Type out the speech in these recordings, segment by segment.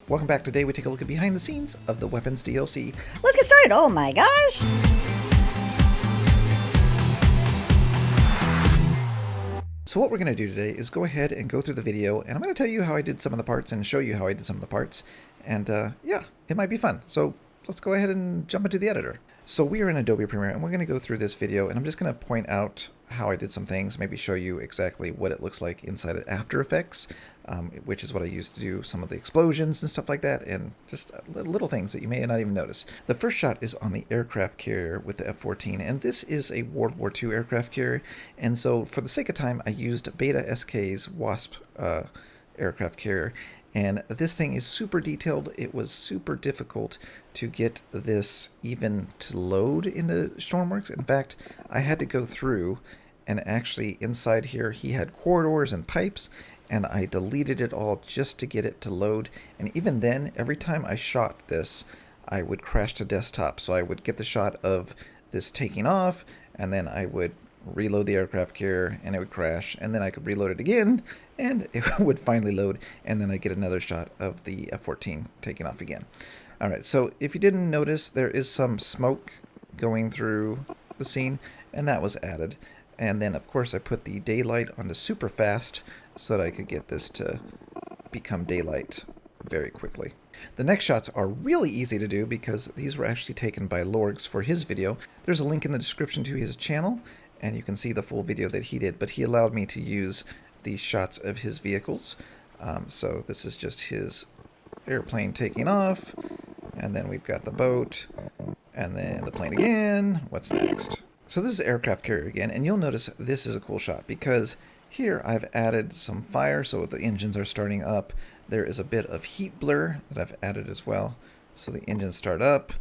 Welcome back. Today we take a look at behind the scenes of the Weapons DLC. Let's get started. Oh my gosh. So what we're going to do today is go ahead and go through the video, and I'm going to tell you how I did some of the parts and show you how I did some of the parts. And yeah, it might be fun. So let's go ahead and jump into the editor. So we are in Adobe Premiere, and we're going to go through this video, and I'm just going to point out how I did some things, maybe show you exactly what it looks like inside of After Effects, which is what I use to do some of the explosions and stuff like that, and just little things that you may not even notice. The first shot is on the aircraft carrier with the F-14, and this is a World War II aircraft carrier, and so for the sake of time, I used Beta SK's Wasp aircraft carrier. And this thing is super detailed. It was super difficult to get this even to load into Stormworks. In fact, I had to go through and actually inside here he had corridors and pipes, and I deleted it all just to get it to load. And even then, every time I shot this, I would crash to desktop. So I would get the shot of this taking off, and then I would reload the aircraft carrier and it would crash, and then I could reload it again and it would finally load, and then I get another shot of the F-14 taking off again. Alright, so if you didn't notice, there is some smoke going through the scene, and that was added. And then of course I put the daylight onto super fast so that I could get this to become daylight very quickly. The next shots are really easy to do because these were actually taken by Lorgs for his video. There's a link in the description to his channel, and you can see the full video that he did, but he allowed me to use these shots of his vehicles. So this is just his airplane taking off, and then we've got the boat, and then the plane again. What's next? So this is aircraft carrier again, and you'll notice this is a cool shot because here I've added some fire, so the engines are starting up. There is a bit of heat blur that I've added as well, so the engines start up,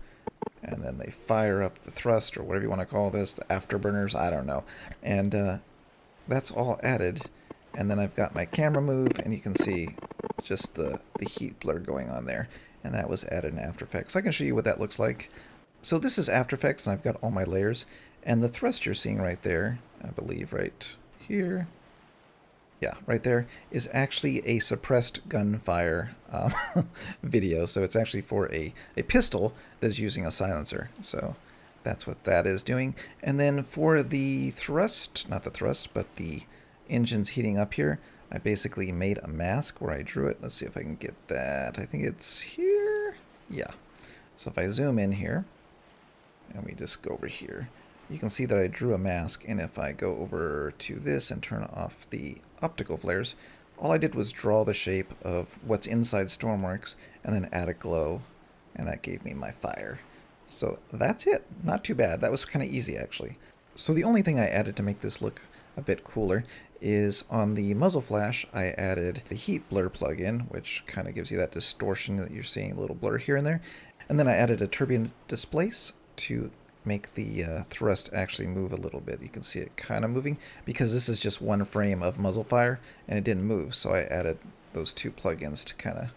and then they fire up the thrust, or whatever you want to call this, the afterburners, I don't know. And that's all added. And then I've got my camera move, and you can see just the heat blur going on there. And that was added in After Effects. I can show you what that looks like. So this is After Effects, and I've got all my layers. And the thrust you're seeing right there, I believe right here, yeah, right there, is actually a suppressed gunfire video. So it's actually for a pistol that's using a silencer. So that's what that is doing. And then for the thrust, not the thrust, but the engines heating up here, I basically made a mask where I drew it. Let's see if I can get that. I think it's here. Yeah. So if I zoom in here, and we just go over here, you can see that I drew a mask, and if I go over to this and turn off the optical flares, all I did was draw the shape of what's inside Stormworks and then add a glow, and that gave me my fire. So that's it. Not too bad. That was kind of easy, actually. So the only thing I added to make this look a bit cooler is on the muzzle flash, I added the heat blur plugin, which kind of gives you that distortion that you're seeing, a little blur here and there. And then I added a turbulent displace to make the thrust actually move a little bit. You can see it kind of moving because this is just one frame of muzzle fire and it didn't move, so I added those two plugins to kind of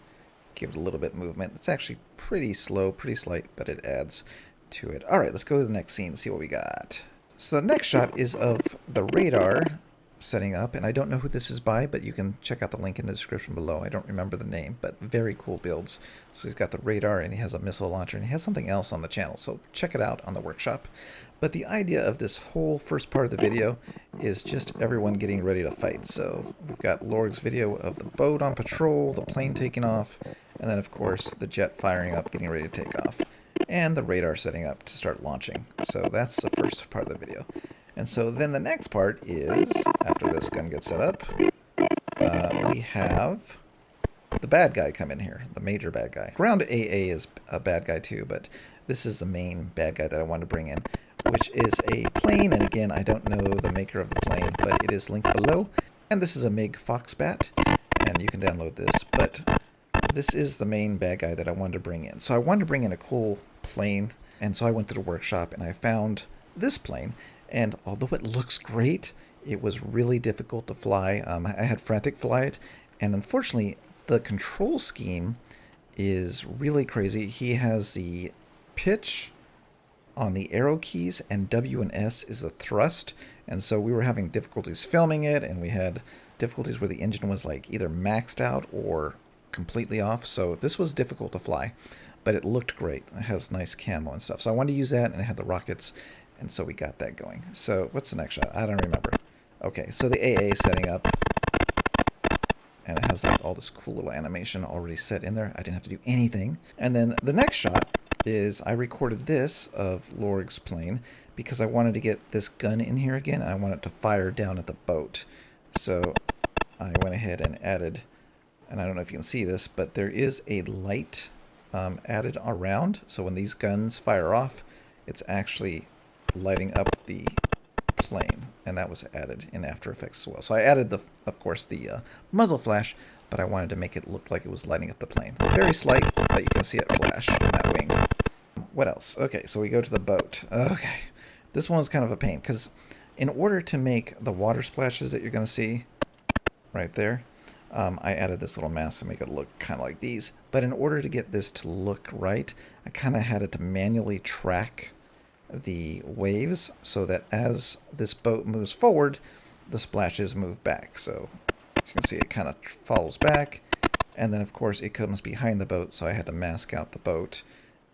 give it a little bit movement. It's actually pretty slow, pretty slight, but it adds to it. Alright, let's go to the next scene and see what we got. So the next shot is of the radar setting up, and I don't know who this is by, but you can check out the link in the description below. I don't remember the name, but very cool builds. So he's got the radar, and he has a missile launcher, and he has something else on the channel, so check it out on the workshop. But the idea of this whole first part of the video is just everyone getting ready to fight. So we've got Lorg's video of the boat on patrol, the plane taking off, and then of course the jet firing up, getting ready to take off, and the radar setting up to start launching. So that's the first part of the video. And so then the next part is, after this gun gets set up, we have the bad guy come in here, the major bad guy. Ground AA is a bad guy too, but this is the main bad guy that I wanted to bring in, which is a plane. And again, I don't know the maker of the plane, but it is linked below. And this is a MiG Foxbat, and you can download this. But this is the main bad guy that I wanted to bring in. So I wanted to bring in a cool plane, and so I went to the workshop and I found this plane. And although it looks great, it was really difficult to fly. I had Frantic fly it, and unfortunately, the control scheme is really crazy. He has the pitch on the arrow keys, and W and S is the thrust. And so we were having difficulties filming it, and we had difficulties where the engine was like either maxed out or completely off, so this was difficult to fly, but it looked great. It has nice camo and stuff. So I wanted to use that, and it had the rockets, and so we got that going. So what's the next shot? I don't remember. Okay, so the AA is setting up, and it has like all this cool little animation already set in there. I didn't have to do anything. And then the next shot is I recorded this of Lorg's plane because I wanted to get this gun in here again, and I want it to fire down at the boat. So I went ahead and added, and I don't know if you can see this, but there is a light added around. So when these guns fire off, it's actually lighting up the plane, and that was added in After Effects as well. So I added, of course, the muzzle flash, but I wanted to make it look like it was lighting up the plane. Very slight, but you can see it flash in that wing. What else? Okay, so we go to the boat. Okay, this one is kind of a pain, because in order to make the water splashes that you're going to see right there, I added this little mask to make it look kind of like these. But in order to get this to look right, I kind of had it to manually track the waves so that as this boat moves forward, the splashes move back. So as you can see, it kind of falls back, and then of course it comes behind the boat, so I had to mask out the boat,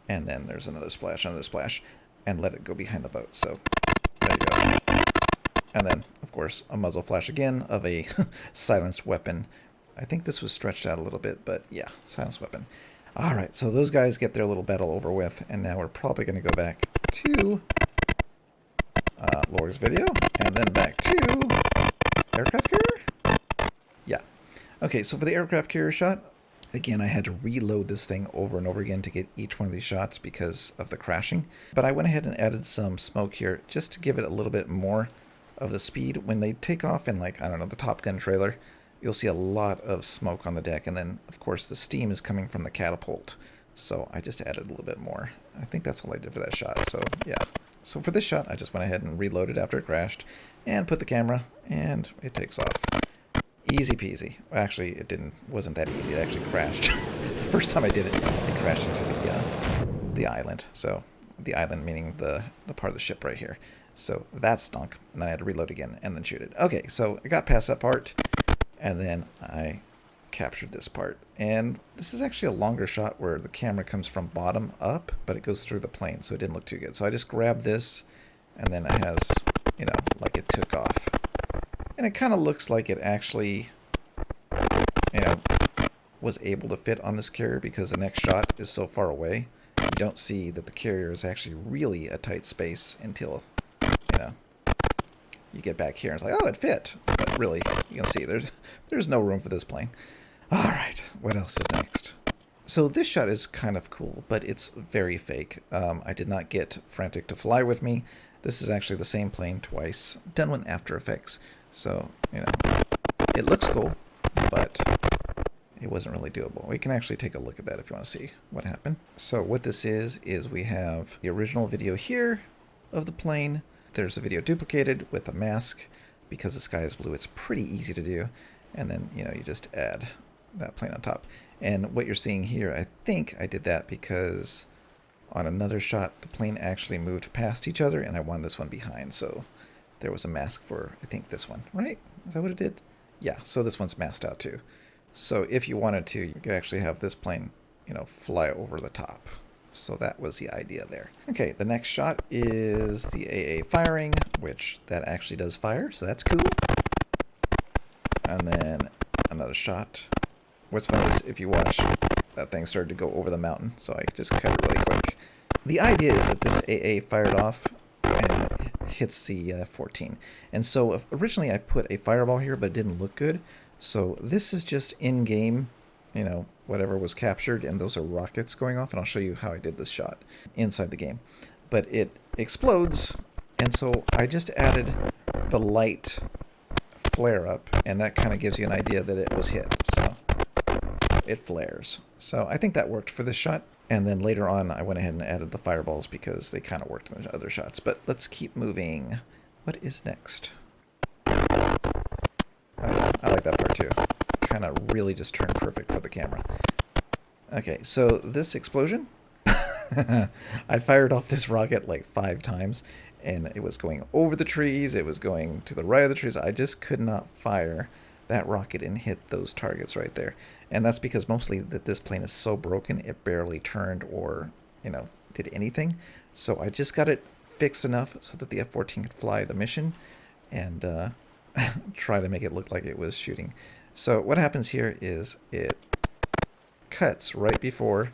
and then there's another splash, and let it go behind the boat. So there you go. And then of course a muzzle flash again of a silenced weapon. I think this was stretched out a little bit, but yeah, silenced weapon. Alright, so those guys get their little battle over with, and now we're probably going to go back to Lorg's video, and then back to aircraft carrier? Yeah. Okay, so for the aircraft carrier shot, again, I had to reload this thing over and over again to get each one of these shots because of the crashing. But I went ahead and added some smoke here just to give it a little bit more of the speed. When they take off in, like, I don't know, the Top Gun trailer, you'll see a lot of smoke on the deck, and then of course the steam is coming from the catapult, so I just added a little bit more. I think that's all I did for that shot. So yeah, so for this shot I just went ahead and reloaded after it crashed and put the camera, and it takes off easy peasy. Actually, it wasn't that easy. It actually crashed. The first time I did it, it crashed into the island. So the island meaning the part of the ship right here. So that stunk, and then I had to reload again and then shoot it. Okay, so I got past that part, and then I captured this part. And this is actually a longer shot where the camera comes from bottom up, but it goes through the plane, so it didn't look too good. So I just grabbed this, and then it has, you know, like it took off. And it kind of looks like it actually, you know, was able to fit on this carrier because the next shot is so far away. You don't see that the carrier is actually really a tight space until, you know, you get back here and it's like, oh, it fit. But really, you can see there's no room for this plane. All right, what else is next? So this shot is kind of cool, but it's very fake. I did not get Frantic to fly with me. This is actually the same plane twice, done with After Effects. So, you know, it looks cool, but it wasn't really doable. We can actually take a look at that if you want to see what happened. So what this is we have the original video here of the plane. There's a video duplicated with a mask. Because the sky is blue, it's pretty easy to do. And then, you know, you just add that plane on top. And what you're seeing here, I think I did that because on another shot, the plane actually moved past each other, and I wanted this one behind. So there was a mask for, I think, this one, right? Is that what it did? Yeah, so this one's masked out too. So if you wanted to, you could actually have this plane, you know, fly over the top. So that was the idea there. Okay, the next shot is the AA firing, which that actually does fire, so that's cool. And then another shot. What's funny is if you watch, that thing started to go over the mountain, so I just cut it really quick. The idea is that this AA fired off and hits the 14. And so originally I put a fireball here, but it didn't look good. So this is just in-game, you know, whatever was captured, and those are rockets going off, and I'll show you how I did this shot inside the game. But it explodes, and so I just added the light flare up, and that kind of gives you an idea that it was hit. So it flares. So I think that worked for this shot. And then later on, I went ahead and added the fireballs because they kind of worked in the other shots. But let's keep moving. What is next? I like that part too. Kind of really just turned perfect for the camera. Okay, so this explosion, I fired off this rocket like 5 times, and it was going over the trees, it was going to the right of the trees. I just could not fire that rocket and hit those targets right there. And that's because mostly that this plane is so broken, it barely turned or, did anything. So I just got it fixed enough so that the F-14 could fly the mission and try to make it look like it was shooting. So what happens here is it cuts right before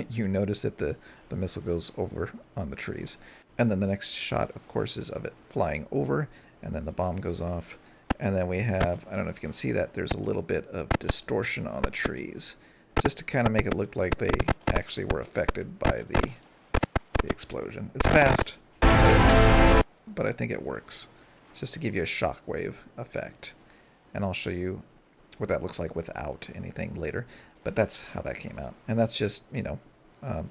you notice that the missile goes over on the trees. And then the next shot, of course, is of it flying over, and then the bomb goes off. And then we have, I don't know if you can see that, there's a little bit of distortion on the trees, just to kind of make it look like they actually were affected by the explosion. It's fast, but I think it works, just to give you a shockwave effect. And I'll show you what that looks like without anything later. But that's how that came out. And that's just,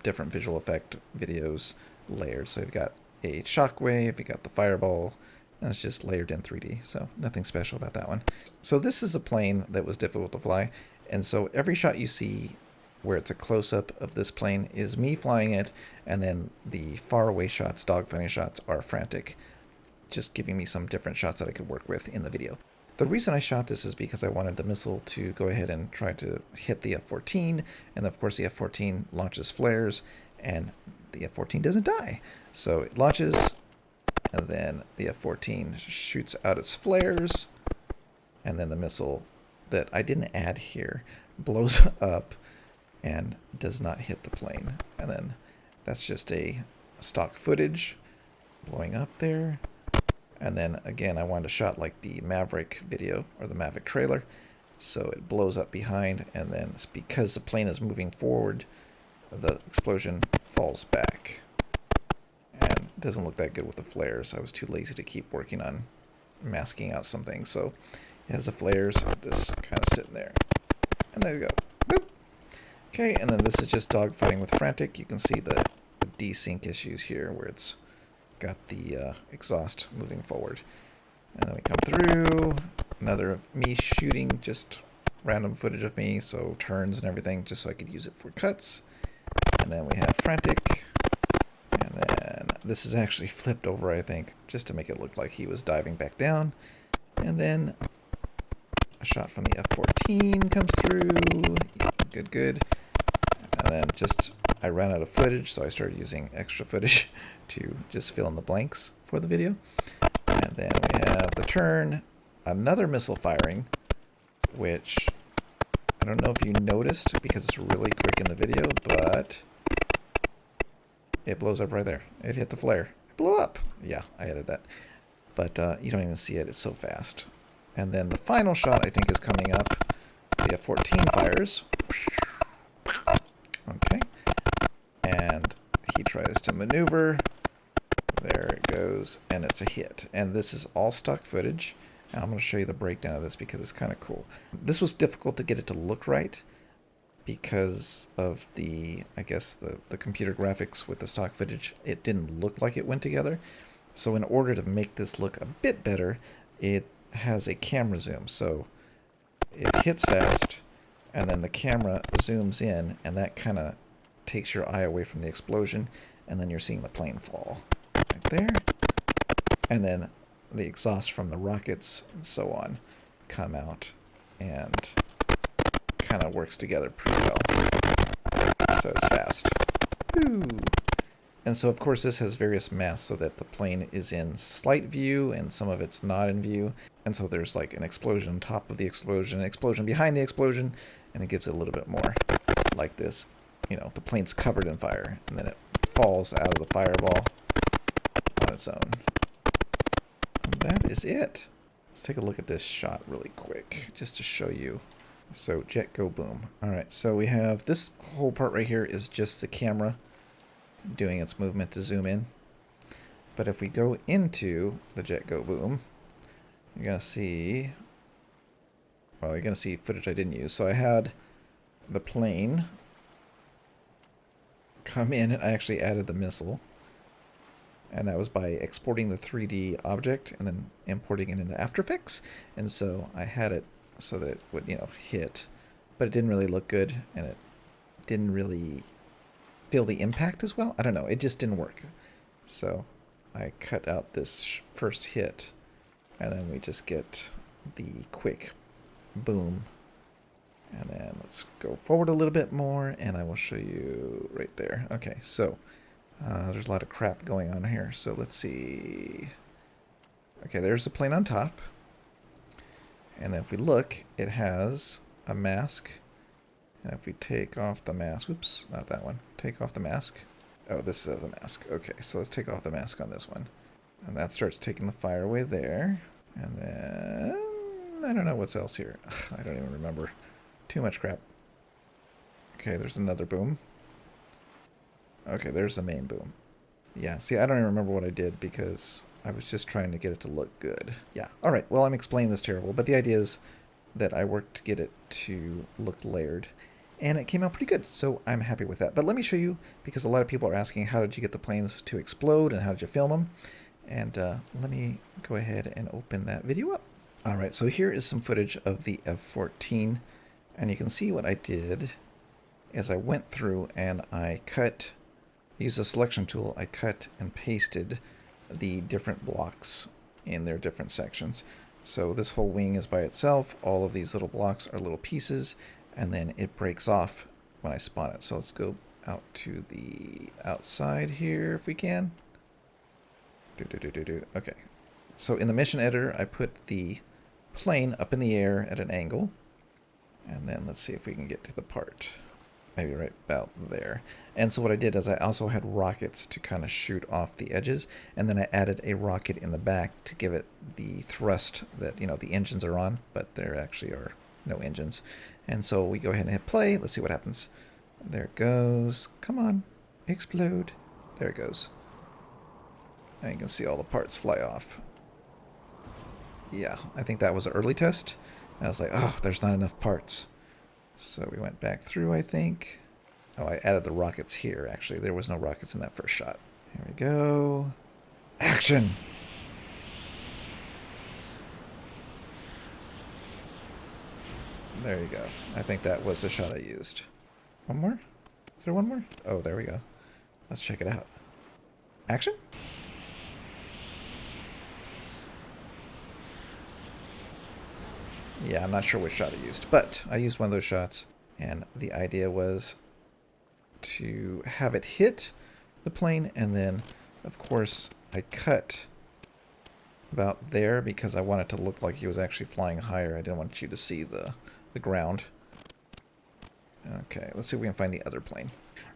different visual effect videos layered. So you've got a shockwave, you got the fireball, and it's just layered in 3D. So nothing special about that one. So this is a plane that was difficult to fly. And so every shot you see where it's a close-up of this plane is me flying it, and then the faraway shots, dogfighting shots, are frantic, just giving me some different shots that I could work with in the video. The reason I shot this is because I wanted the missile to go ahead and try to hit the F-14, and of course the F-14 launches flares, and the F-14 doesn't die. So it launches, and then the F-14 shoots out its flares, and then the missile that I didn't add here blows up and does not hit the plane. And then that's just a stock footage blowing up there. And then again, I wanted a shot like the Maverick video or the Maverick trailer. So it blows up behind, and then it's because the plane is moving forward, the explosion falls back. And it doesn't look that good with the flares. I was too lazy to keep working on masking out some things. So it has the flares just kind of sitting there. And there you go. Boop. Okay, and then this is just dogfighting with frantic. You can see the desync issues here where it's got the exhaust moving forward. And then we come through, another of me shooting, just random footage of me, so turns and everything, just so I could use it for cuts. And then we have frantic, and then this is actually flipped over, I think, just to make it look like he was diving back down. And then a shot from the F-14 comes through, good. And then I ran out of footage, so I started using extra footage to just fill in the blanks for the video. And then we have the turn, another missile firing, which I don't know if you noticed because it's really quick in the video, but it blows up right there. It hit the flare. It blew up. Yeah, I edited that. But you don't even see it. It's so fast. And then the final shot, I think, is coming up. The F-14 fires. Okay. And he tries to maneuver. There it goes. And it's a hit. And this is all stock footage. And I'm going to show you the breakdown of this because it's kind of cool. This was difficult to get it to look right because of I guess the computer graphics with the stock footage. It didn't look like it went together. So in order to make this look a bit better, it has a camera zoom. So it hits fast, and then the camera zooms in, and that kind of takes your eye away from the explosion, and then you're seeing the plane fall right there. And then the exhaust from the rockets and so on come out and kind of works together pretty well. So it's fast. Woo! And so, of course, this has various masks so that the plane is in slight view and some of it's not in view. And so there's like an explosion on top of the explosion, an explosion behind the explosion, and it gives it a little bit more like this. You know, the plane's covered in fire, and then it falls out of the fireball on its own. And that is it. Let's take a look at this shot really quick, just to show you. So, jet go boom. Alright, so we have this whole part right here is just the camera doing its movement to zoom in. But if we go into the jet go boom, you're going to see, well, you're going to see footage I didn't use. So I had the plane come in, and I actually added the missile. And that was by exporting the 3D object and then importing it into After Effects. And so I had it so that it would, hit. But it didn't really look good, and it didn't really feel the impact as well. I don't know. It just didn't work. So I cut out this first hit, and then we just get the quick boom. And then let's go forward a little bit more, and I will show you right there. Okay, so there's a lot of crap going on here. So let's see. Okay, there's the plane on top. And then if we look, it has a mask. And if we take off the mask, whoops, not that one. Take off the mask. Oh, this is a mask. Okay, so let's take off the mask on this one. And that starts taking the fire away there. And then, I don't know what's else here. I don't even remember. Too much crap. Okay, there's another boom. Okay, there's the main boom. Yeah, see, I don't even remember what I did because I was just trying to get it to look good. Yeah, alright, well, I'm explaining this terrible, but the idea is that I worked to get it to look layered. And it came out pretty good, so I'm happy with that. But let me show you, because a lot of people are asking, how did you get the planes to explode and how did you film them? And let me go ahead and open that video up. Alright, so here is some footage of the F-14. And you can see what I did is I went through and I used a selection tool, I cut and pasted the different blocks in their different sections. So this whole wing is by itself, all of these little blocks are little pieces, and then it breaks off when I spawn it. So let's go out to the outside here if we can. Okay, so in the mission editor I put the plane up in the air at an angle. And then let's see if we can get to the part. Maybe right about there. And so what I did is I also had rockets to kind of shoot off the edges. And then I added a rocket in the back to give it the thrust that, you know, the engines are on. But there actually are no engines. And so we go ahead and hit play. Let's see what happens. There it goes. Come on. Explode. There it goes. And you can see all the parts fly off. Yeah, I think that was an early test. And I was like, oh, there's not enough parts. So we went back through, I think. Oh, I added the rockets here, actually. There was no rockets in that first shot. Here we go. Action! There you go. I think that was the shot I used. One more? Is there one more? Oh, there we go. Let's check it out. Action? Yeah, I'm not sure which shot I used, but I used one of those shots, and the idea was to have it hit the plane, and then, of course, I cut about there because I wanted to look like he was actually flying higher. I didn't want you to see the ground. Okay, let's see if we can find the other plane.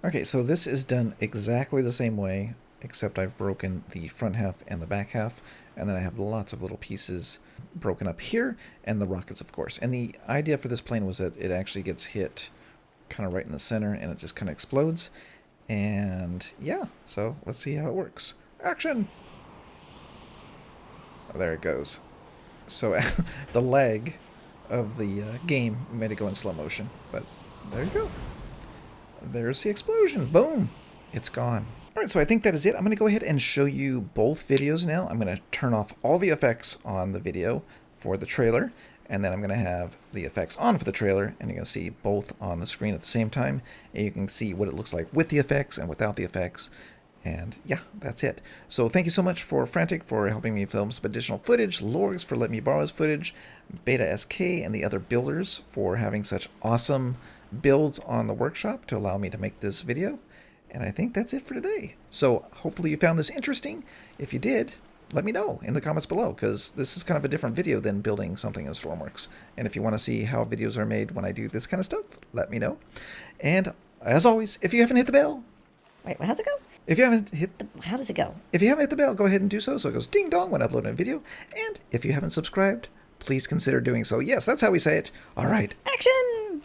Okay, so this is done exactly the same way, except I've broken the front half and the back half, and then I have lots of little pieces broken up here, and the rockets, of course. And the idea for this plane was that it actually gets hit kind of right in the center, and it just kind of explodes. And yeah, so let's see how it works. Action! Oh, there it goes. So the lag of the game made it go in slow motion, but there you go. There's the explosion. Boom! It's gone. Alright, so I think that is it. I'm going to go ahead and show you both videos now. I'm going to turn off all the effects on the video for the trailer, and then I'm going to have the effects on for the trailer, and you're going to see both on the screen at the same time, and you can see what it looks like with the effects and without the effects. And yeah, that's it. So thank you so much for Frantic for helping me film some additional footage, Lorgs for letting me borrow his footage, Beta SK and the other builders for having such awesome builds on the workshop to allow me to make this video. And I think that's it for today. So hopefully you found this interesting. If you did, let me know in the comments below, because this is kind of a different video than building something in Stormworks. And if you want to see how videos are made when I do this kind of stuff, let me know. And as always, if you haven't hit the bell... Wait, how's it go? If you haven't hit... How does it go? If you haven't hit the bell, go ahead and do so it goes ding dong when uploading a video. And if you haven't subscribed, please consider doing so. Yes, that's how we say it. All right. Action!